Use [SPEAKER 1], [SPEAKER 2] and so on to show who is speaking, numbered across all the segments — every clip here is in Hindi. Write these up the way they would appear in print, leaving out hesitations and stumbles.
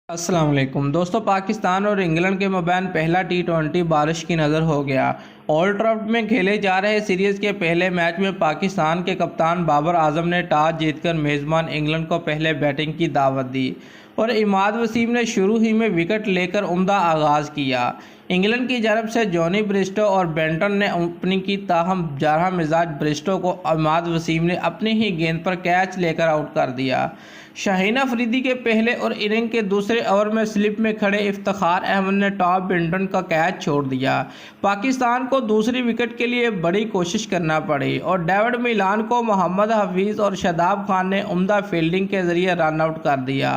[SPEAKER 1] अस्सलाम वालेकुम दोस्तों, पाकिस्तान और इंग्लैंड के मबैन पहला टी20 बारिश की नज़र हो गया। ओल्ड ट्रैफर्ड में खेले जा रहे सीरीज़ के पहले मैच में पाकिस्तान के कप्तान बाबर आजम ने टॉस जीतकर मेज़बान इंग्लैंड को पहले बैटिंग की दावत दी और इमाद वसीम ने शुरू ही में विकेट लेकर उम्दा आगाज़ किया। इंग्लैंड की जानब से जॉनी ब्रिस्टो और बेंटन ने ओपनिंग की, ताहम जरहा मिजाज ब्रिस्टो को इमाद वसीम ने अपनी ही गेंद पर कैच लेकर आउट कर दिया। शाहीन अफरीदी के पहले और इनिंग के दूसरे ओवर में स्लिप में खड़े इफ्तिखार अहमद ने टॉप बेंटन का कैच छोड़ दिया। पाकिस्तान को दूसरी विकेट के लिए बड़ी कोशिश करना पड़ी और डेविड मिलान को मोहम्मद हफीज़ और शादाब खान ने उम्दा फील्डिंग के जरिए रन आउट कर दिया,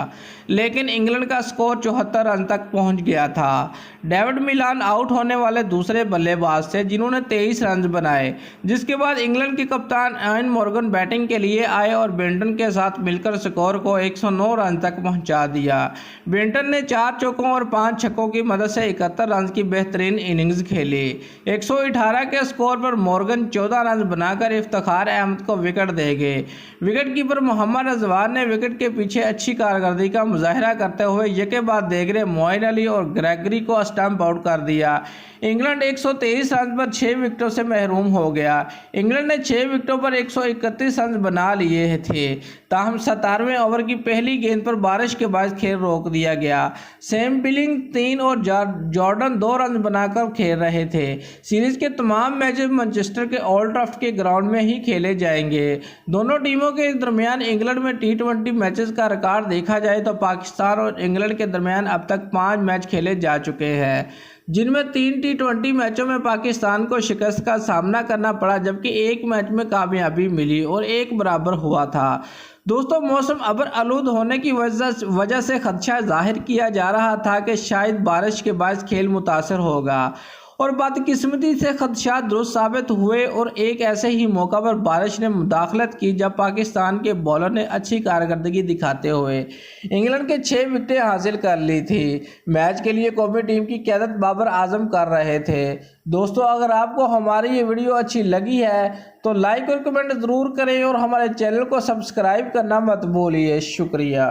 [SPEAKER 1] लेकिन इंग्लैंड का स्कोर 74 रन तक पहुंच गया था। डेविड मिलान आउट होने वाले दूसरे बल्लेबाज थे जिन्होंने 23 रन बनाए, जिसके बाद इंग्लैंड के कप्तान इयान मॉर्गन बैटिंग के लिए आए और बेंटन के साथ मिलकर स्कोर को 109 रन तक पहुंचा दिया। बेंटन ने 4 चौकों और 5 छक्कों की मदद से 71 रन की बेहतरीन इनिंग्स खेली। 118 के स्कोर पर मॉर्गन 14 रन बनाकर इफ्तिखार अहमद को विकेट दे गए। विकेट कीपर मोहम्मद रिजवान ने विकेट के पीछे अच्छी कारकर्दगी का मुजाहरा करते हुए यके बाद देगरे मोइन अली और ग्रेगरी को स्टंप आउट कर दिया। इंग्लैंड 123 रन पर 6 विकेटों से महरूम हो गया। इंग्लैंड ने 6 विकेटों पर 131 रन बना लिए थे, ताहम 17वें ओवर की पहली गेंद पर बारिश के बाद खेल रोक दिया गया। सैम बिलिंग 3 और जॉर्डन 2 रन बनाकर खेल रहे थे। सीरीज के तमाम मैचेस मैनचेस्टर के ओल्ड ट्रैफर्ड के ग्राउंड में ही खेले जाएंगे। दोनों टीमों के दरमियान इंग्लैंड में टी20 मैचेस का रिकॉर्ड देखा जाए तो पाकिस्तान और इंग्लैंड के दरमियान अब तक 5 मैच खेले जा चुके हैं, जिनमें 3 टी20 मैचों में पाकिस्तान को शिकस्त का सामना करना पड़ा, जबकि एक मैच में कामयाबी मिली और एक बराबर हुआ था। दोस्तों, मौसम अबर आलूद होने की वजह से खदशा जाहिर किया जा रहा था कि शायद बारिश के बाद खेल मुतासर होगा और बदकिस्मती से खदशात दुरुस्त साबित हुए और एक ऐसे ही मौका पर बारिश ने मुदाखलत की जब पाकिस्तान के बॉलर ने अच्छी कारकर्दगी दिखाते हुए इंग्लैंड के 6 विकेटें हासिल कर ली थी। मैच के लिए कौमी टीम की क़यादत बाबर आजम कर रहे थे। दोस्तों, अगर आपको हमारी ये वीडियो अच्छी लगी है तो लाइक और कमेंट ज़रूर करें और हमारे चैनल को सब्सक्राइब करना मत भूलिए। शुक्रिया।